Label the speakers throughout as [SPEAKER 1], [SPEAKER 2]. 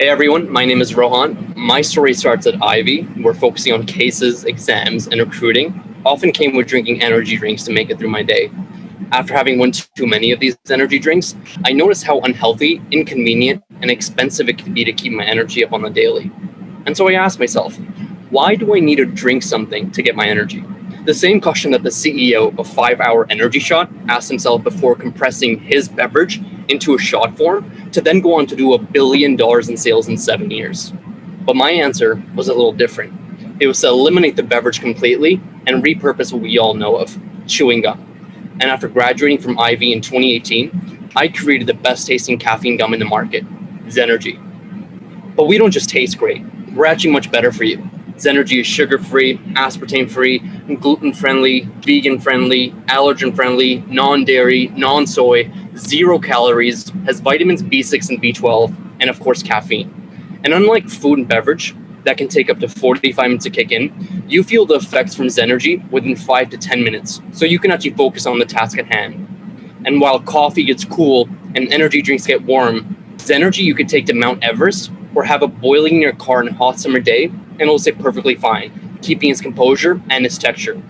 [SPEAKER 1] Hey everyone, my name is Rohan. My story starts at Ivy. We're focusing on cases, exams, and recruiting. Often came with drinking energy drinks to make it through my day. After having one too many of these energy drinks, I noticed how unhealthy, inconvenient, and expensive it can be to keep my energy up on the daily. And so I asked myself, why do I need to drink something to get my energy? The same question that the CEO of 5 Hour Energy Shot asked himself before compressing his beverage into a shot form to then go on to do $1 billion in sales in 7 years. But my answer was a little different. It was to eliminate the beverage completely and repurpose what we all know of, chewing gum. And after graduating from Ivy in 2018, I created the best tasting caffeine gum in the market, ZENERGY. But we don't just taste great, we're actually much better for you. ZENERGY is sugar-free, aspartame-free, gluten-friendly, vegan-friendly, allergen-friendly, non-dairy, non-soy, 0 calories, has vitamins B6 and B12, and of course caffeine. And unlike food and beverage, that can take up to 45 minutes to kick in, you feel the effects from ZENERGY within 5 to 10 minutes, so you can actually focus on the task at hand. And while coffee gets cool and energy drinks get warm, ZENERGY you could take to Mount Everest or have it boiling in your car on a hot summer day, and it'll stay perfectly fine, keeping its composure and its texture.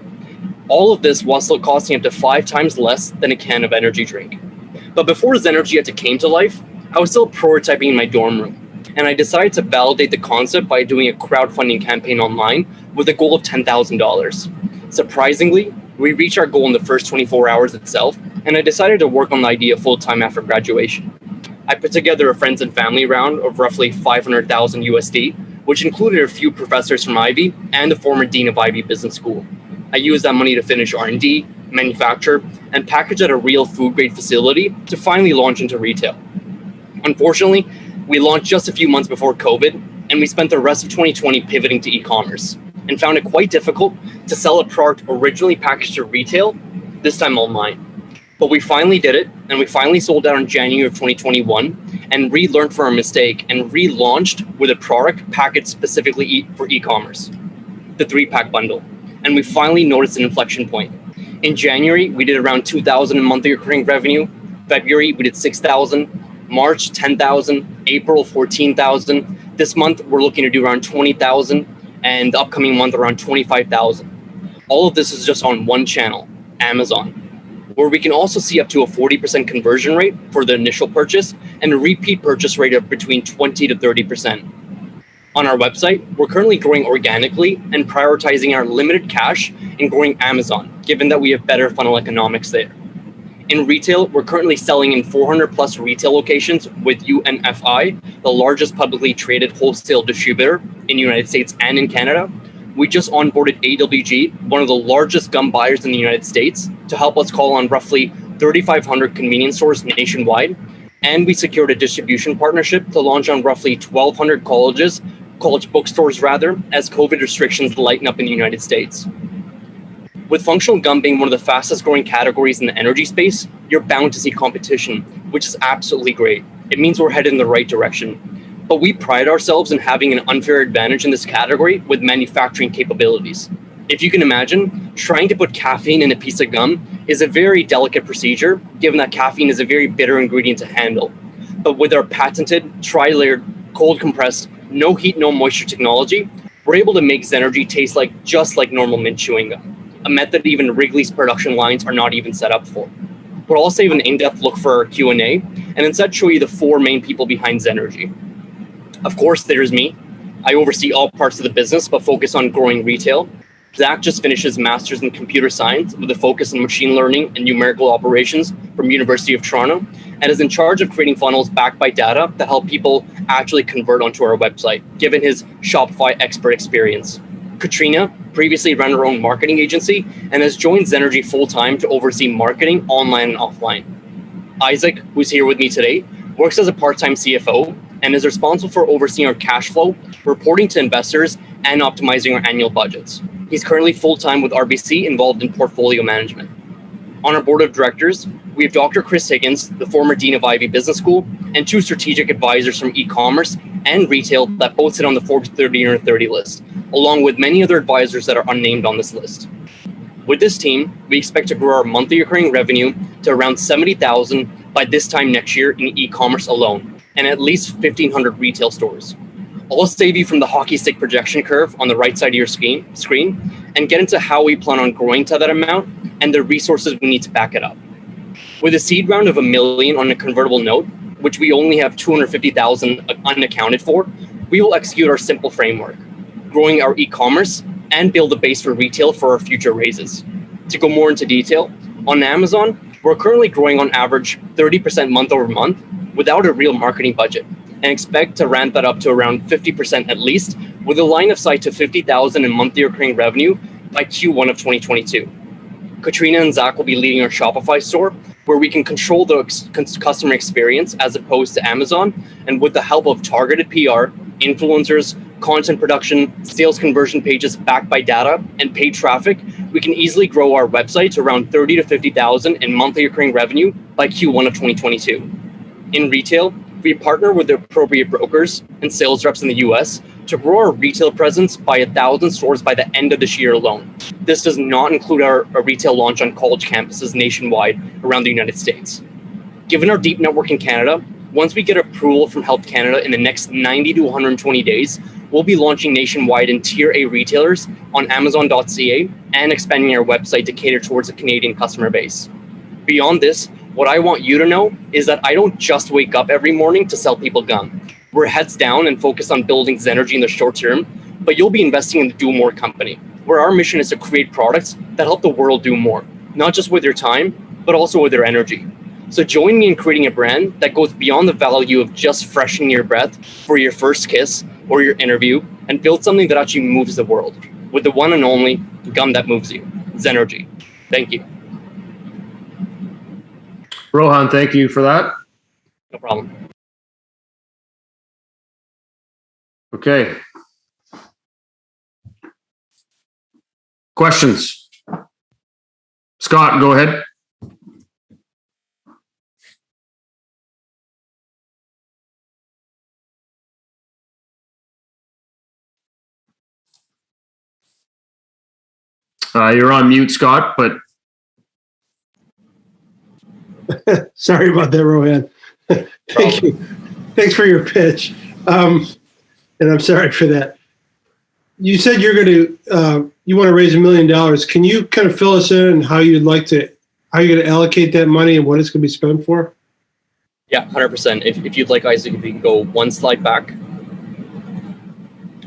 [SPEAKER 1] All of this while still costing up to 5 times less than a can of energy drink. But before ZENERGY actually came to life, I was still prototyping in my dorm room, and I decided to validate the concept by doing a crowdfunding campaign online with a goal of $10,000. Surprisingly, we reached our goal in the first 24 hours itself, and I decided to work on the idea full-time after graduation. I put together a friends and family round of roughly 500,000 USD, which included a few professors from Ivy and the former dean of Ivy Business School. I used that money to finish R&D, manufacture, and package at a real food-grade facility to finally launch into retail. Unfortunately, we launched just a few months before COVID, and we spent the rest of 2020 pivoting to e-commerce, and found it quite difficult to sell a product originally packaged to retail, this time online. But we finally did it, and we finally sold out in January of 2021 and relearned from our mistake and relaunched with a product packaged specifically for e-commerce, the 3-pack bundle. And we finally noticed an inflection point. In January, we did around 2,000 in monthly recurring revenue. February, we did 6,000. March, 10,000. April, 14,000. This month, we're looking to do around 20,000, and the upcoming month around 25,000. All of this is just on one channel, Amazon, where we can also see up to a 40% conversion rate for the initial purchase and a repeat purchase rate of between 20 to 30%. On our website, we're currently growing organically and prioritizing our limited cash and growing Amazon, given that we have better funnel economics there. In retail, we're currently selling in 400 plus retail locations with UNFI, the largest publicly traded wholesale distributor in the United States and in Canada. We just onboarded AWG, one of the largest gum buyers in the United States, to help us call on roughly 3,500 convenience stores nationwide. And we secured a distribution partnership to launch on roughly 1,200 college bookstores as COVID restrictions lighten up in the United States. With functional gum being one of the fastest growing categories in the energy space, you're bound to see competition, which is absolutely great. It means we're headed in the right direction. But we pride ourselves in having an unfair advantage in this category with manufacturing capabilities. If you can imagine, trying to put caffeine in a piece of gum is a very delicate procedure, given that caffeine is a very bitter ingredient to handle. But with our patented, tri-layered, cold compressed, no heat, no moisture technology, we're able to make ZENERGY taste just like normal mint chewing gum, a method even Wrigley's production lines are not even set up for. We'll also save an in-depth look for our Q&A, and instead show you the 4 main people behind ZENERGY. Of course, there's me. I oversee all parts of the business, but focus on growing retail. Zach just finished his master's in computer science with a focus on machine learning and numerical operations from University of Toronto, and is in charge of creating funnels backed by data that help people actually convert onto our website, given his Shopify expert experience. Katrina previously ran her own marketing agency and has joined ZENERGY full-time to oversee marketing online and offline. Isaac, who's here with me today, works as a part-time CFO and is responsible for overseeing our cash flow, reporting to investors, and optimizing our annual budgets. He's currently full-time with RBC, involved in portfolio management. On our board of directors, we have Dr. Chris Higgins, the former dean of Ivy Business School, and 2 strategic advisors from e-commerce and retail that both sit on the Forbes 30 under 30 list, along with many other advisors that are unnamed on this list. With this team, we expect to grow our monthly recurring revenue to around $70,000 by this time next year in e-commerce alone, and at least 1,500 retail stores. I'll save you from the hockey stick projection curve on the right side of your screen and get into how we plan on growing to that amount and the resources we need to back it up. With a seed round of $1 million on a convertible note, which we only have $250,000 unaccounted for, we will execute our simple framework, growing our e-commerce and build a base for retail for our future raises. To go more into detail, on Amazon, we're currently growing on average 30% month over month without a real marketing budget, and expect to ramp that up to around 50% at least, with a line of sight to $50,000 in monthly recurring revenue by Q1 of 2022. Katrina and Zach will be leading our Shopify store, where we can control the customer experience as opposed to Amazon, and with the help of targeted PR, influencers, content production, sales conversion pages backed by data, and paid traffic, we can easily grow our website to around 30 to 50,000 in monthly recurring revenue by Q1 of 2022. In retail, we partner with the appropriate brokers and sales reps in the US to grow our retail presence by 1,000 stores by the end of this year alone. This does not include our retail launch on college campuses nationwide around the United States. Given our deep network in Canada, once we get approval from Health Canada in the next 90 to 120 days, we'll be launching nationwide in Tier A retailers on Amazon.ca and expanding our website to cater towards a Canadian customer base. Beyond this, what I want you to know is that I don't just wake up every morning to sell people gum. We're heads down and focused on building ZENERGY in the short term, but you'll be investing in the Do More company, where our mission is to create products that help the world do more, not just with their time, but also with their energy. So join me in creating a brand that goes beyond the value of just freshening your breath for your first kiss or your interview, and build something that actually moves the world with the one and only gum that moves you, ZENERGY. Thank you.
[SPEAKER 2] Rohan, thank you for that.
[SPEAKER 1] No problem.
[SPEAKER 2] Okay. Questions? Scott, go ahead. You're on mute, Scott, but
[SPEAKER 3] sorry about that, Rohan. Thank you. Thanks for your pitch. And I'm sorry for that. You said you're going to, you want to raise $1 million. Can you kind of fill us in on how you're going to allocate that money and what it's going to be spent for?
[SPEAKER 1] Yeah, 100%. If you'd like, Isaac, if you can go one slide back.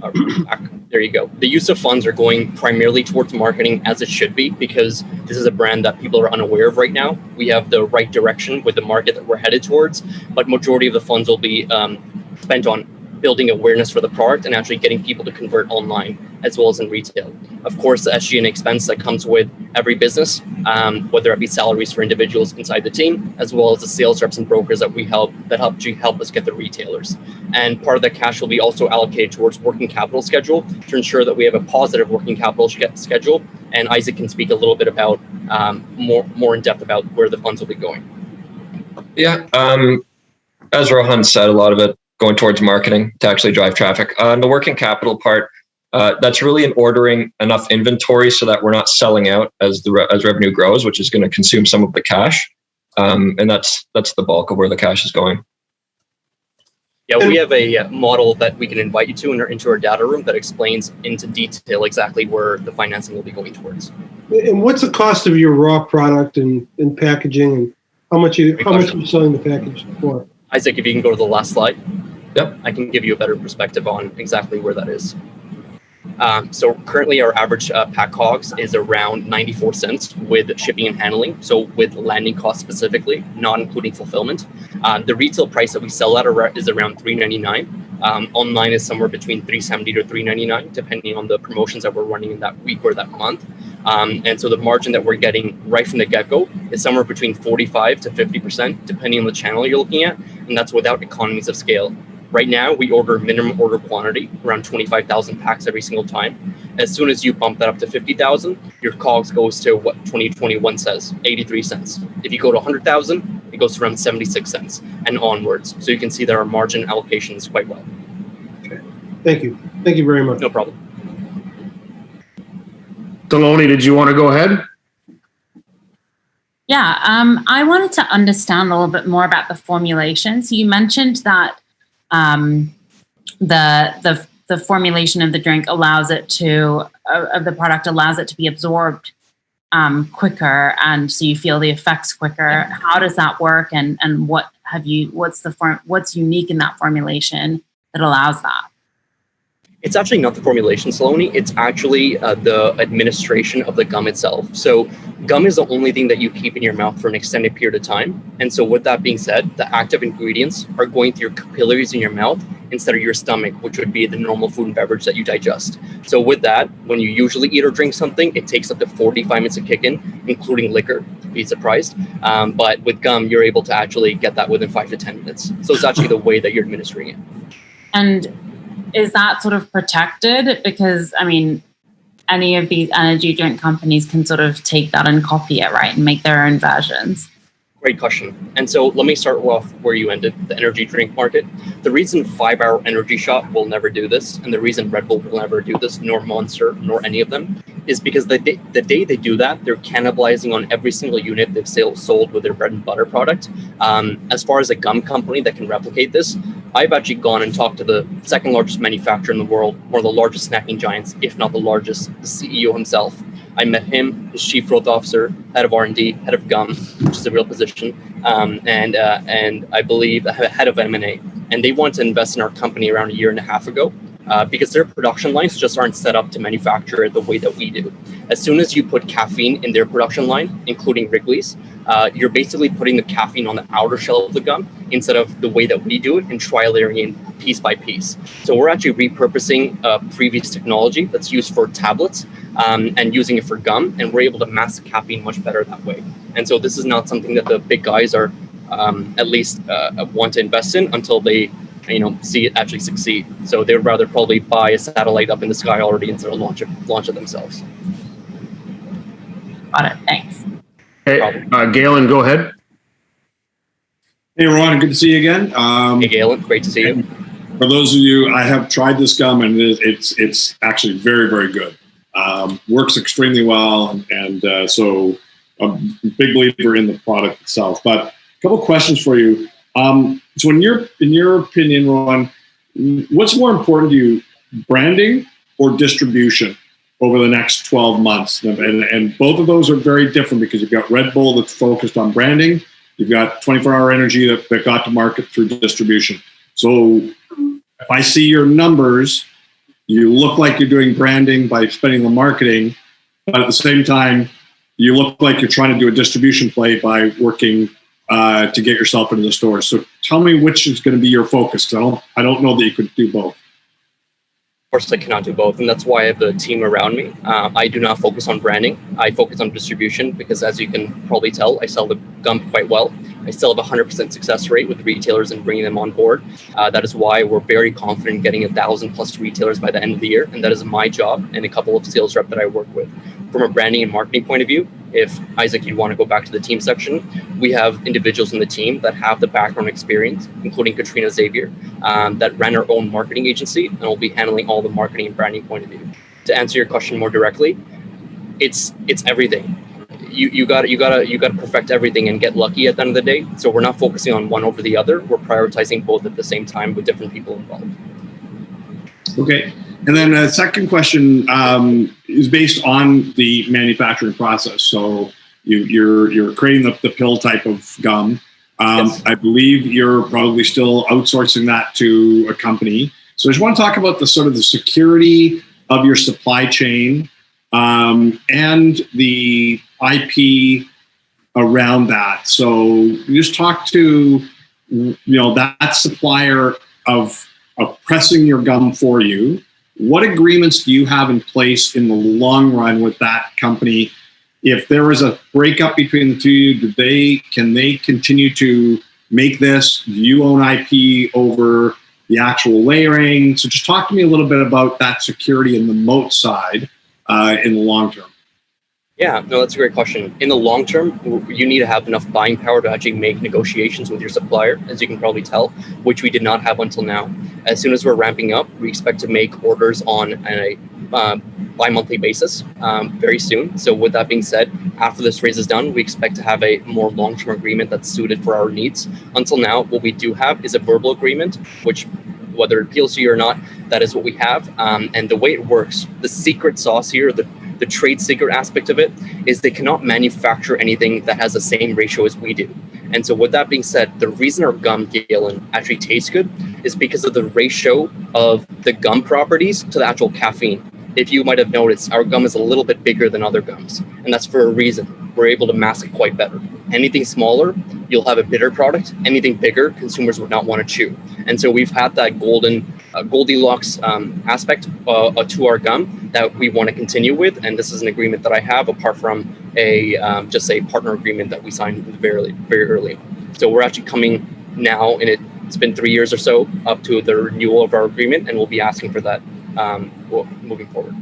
[SPEAKER 1] Back. There you go. The use of funds are going primarily towards marketing, as it should be, because this is a brand that people are unaware of right now. We have the right direction with the market that we're headed towards, but majority of the funds will be spent on building awareness for the product and actually getting people to convert online as well as in retail. Of course, the SG&A expense that comes with every business, whether it be salaries for individuals inside the team, as well as the sales reps and brokers that we help us get the retailers. And part of that cash will be also allocated towards working capital schedule to ensure that we have a positive working capital schedule. And Isaac can speak a little bit about more in depth about where the funds will be going.
[SPEAKER 4] Yeah, as Rohan said, a lot of it going towards marketing to actually drive traffic. The working capital part, that's really in ordering enough inventory so that we're not selling out as revenue grows, which is going to consume some of the cash. And that's the bulk of where the cash is going.
[SPEAKER 1] Yeah, we have a model that we can invite you to into our data room that explains into detail exactly where the financing will be going towards.
[SPEAKER 3] And what's the cost of your raw product and packaging, and how much are you selling the package for?
[SPEAKER 1] Isaac, if you can go to the last slide.
[SPEAKER 4] Yep.
[SPEAKER 1] I can give you a better perspective on exactly where that is. So currently our average pack COGS is around 94 cents with shipping and handling. So with landing costs specifically, not including fulfillment. The retail price that we sell at is around $3.99. Online is somewhere between $3.70 to $3.99, depending on the promotions that we're running in that week or that month. And so the margin that we're getting right from the get-go is somewhere between 45 to 50%, depending on the channel you're looking at. And that's without economies of scale. Right now, we order minimum order quantity, around 25,000 packs every single time. As soon as you bump that up to 50,000, your COGS goes to what 2021 says, 83 cents. If you go to 100,000, it goes to around 76 cents and onwards. So you can see that our margin allocation is quite well.
[SPEAKER 3] Okay. Thank you. Thank you very much.
[SPEAKER 1] No problem.
[SPEAKER 2] Deloni, did you want to go ahead?
[SPEAKER 5] Yeah, I wanted to understand a little bit more about the formulation. So you mentioned that the formulation of the drink allows it to of the product allows it to be absorbed quicker, and so you feel the effects quicker. How does that work, and what's unique in that formulation that allows that?
[SPEAKER 1] It's actually not the formulation, Saloni. It's actually the administration of the gum itself. So gum is the only thing that you keep in your mouth for an extended period of time. And so with that being said, the active ingredients are going through your capillaries in your mouth instead of your stomach, which would be the normal food and beverage that you digest. So with that, when you usually eat or drink something, it takes up to 45 minutes to kick in, including liquor. Be surprised. But with gum, you're able to actually get that within 5 to 10 minutes. So it's actually the way that you're administering it.
[SPEAKER 5] And is that sort of protected? Because, I mean, any of these energy drink companies can sort of take that and copy it, right? And make their own versions.
[SPEAKER 1] Great question. And so let me start off where you ended, the energy drink market. The reason 5 Hour Energy Shot will never do this, and the reason Red Bull will never do this, nor Monster, nor any of them, is because the day they do that, they're cannibalizing on every single unit they've sold with their bread and butter product. As far as a gum company that can replicate this, I've actually gone and talked to the second largest manufacturer in the world, one of the largest snacking giants, if not the largest, the CEO himself. I met him, his chief growth officer, head of R&D, head of gum, which is a real position, and I believe head of M&A. And they want to invest in our company around 1.5 years ago because their production lines just aren't set up to manufacture it the way that we do. As soon as you put caffeine in their production line, including Wrigley's, you're basically putting the caffeine on the outer shell of the gum instead of the way that we do it and tri-layering in piece by piece. So we're actually repurposing previous technology that's used for tablets and using it for gum, and we're able to mask the caffeine much better that way. And so this is not something that the big guys are at least want to invest in until they see it actually succeed. So they'd rather probably buy a satellite up in the sky already instead of launch it themselves.
[SPEAKER 5] Got it. Thanks.
[SPEAKER 2] Okay, Galen, go ahead.
[SPEAKER 6] Hey, Ron, good to see you again.
[SPEAKER 1] Hey, Galen, great to see you.
[SPEAKER 6] For those of you, I have tried this gum, and it's actually very, very good. Works extremely well, and so I'm a big believer in the product itself. But a couple questions for you. So in your opinion, Ron, what's more important to you, branding or distribution over the next 12 months? And both of those are very different because you've got Red Bull that's focused on branding. You've got 24-hour energy that got to market through distribution. So if I see your numbers, you look like you're doing branding by spending the marketing, but at the same time, you look like you're trying to do a distribution play by working to get yourself into the store. So tell me which is going to be your focus. I don't know that you could do both.
[SPEAKER 1] Of course, I cannot do both, and that's why I have the team around me. I do not focus on branding. I focus on distribution because, as you can probably tell, I sell the gum quite well. I still have a 100% success rate with retailers and bringing them on board. That is why we're very confident in getting 1,000+ retailers by the end of the year, and that is my job and a couple of sales reps that I work with. From a branding and marketing point of view, if, Isaac, you want to go back to the team section, we have individuals in the team that have the background experience, including Katrina Xavier, that ran our own marketing agency and will be handling all the marketing and branding point of view. To answer your question more directly, it's everything. You got to perfect everything and get lucky at the end of the day. So we're not focusing on one over the other. We're prioritizing both at the same time with different people involved.
[SPEAKER 6] Okay. And then a second question is based on the manufacturing process. So you're creating the pill type of gum. Yes. I believe you're probably still outsourcing that to a company. So I just want to talk about the sort of the security of your supply chain and the IP around that. So you just talk to that supplier of pressing your gum for you. What agreements do you have in place in the long run with that company? If there is a breakup between the two, can they continue to make this? Do you own IP over the actual layering? So just talk to me a little bit about that security and the moat side in the long term.
[SPEAKER 1] Yeah, no, that's a great question. In the long term, you need to have enough buying power to actually make negotiations with your supplier, as you can probably tell, which we did not have until now. As soon as we're ramping up, we expect to make orders on a bi-monthly basis very soon. So with that being said, after this raise is done, we expect to have a more long-term agreement that's suited for our needs. Until now, what we do have is a verbal agreement, which whether it appeals to you or not, that is what we have. And the way it works, the secret sauce here, the trade secret aspect of it, is they cannot manufacture anything that has the same ratio as we do. And so with that being said, the reason our gum, Galen, actually tastes good is because of the ratio of the gum properties to the actual caffeine. If you might have noticed, our gum is a little bit bigger than other gums, and that's for a reason. We're able to mask it quite better. Anything smaller, you'll have a bitter product. Anything bigger, consumers would not want to chew. And so we've had that Goldilocks aspect to our gum that we want to continue with. And this is an agreement that I have, apart from just a partner agreement that we signed very early. So we're actually coming now, and it's been 3 years or so up to the renewal of our agreement, and we'll be asking for that moving forward.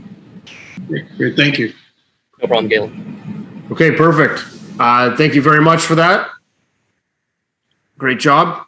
[SPEAKER 6] Great. Thank you.
[SPEAKER 1] No problem, Galen.
[SPEAKER 2] Okay, perfect. Thank you very much for that. Great job.